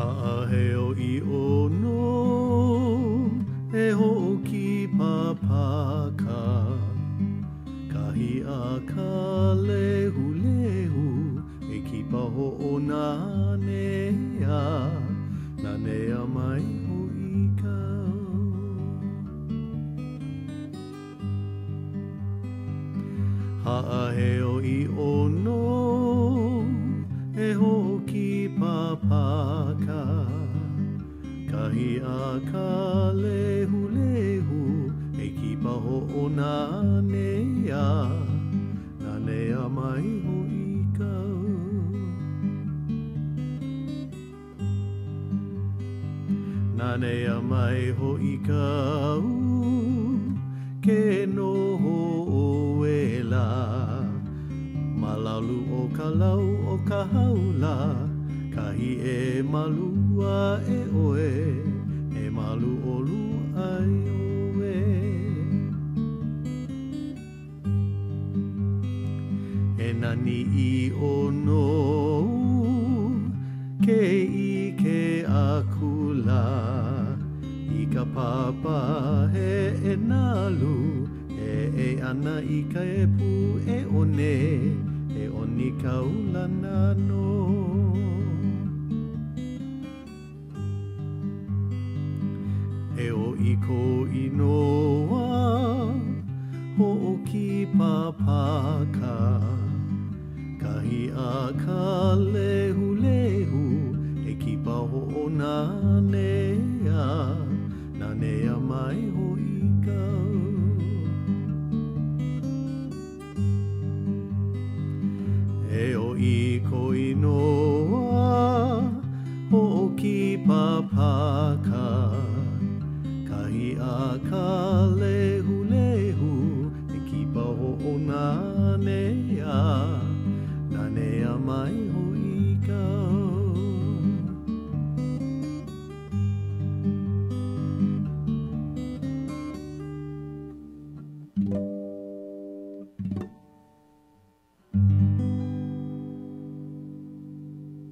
Ha'aheo I ono e hoki papaka Kahi a ka lehu lehu e kipa ho'ona nea Na nea mai ho I kau Ha'aheo I ono e hoki papaka Kahi a ka lehu lehu e kipa ho'ona nea Na nea mai ho I kau Na nea mai ho I kau Ke noho o ela Malaulu o ka lau o ka haula Kahi e malua e oe E malu olu ai oe E nani I ono Ke I ke akula I ka papa he e nalu E ana I ka epu e one E oni kaulana no E o I ko inoa Ho'oki papaka Kahi a ka lehu lehu E kipa ho'ona nea Na nea mai ho I kau E o I ko inoa Ho'oki papaka Kahi a ka lehu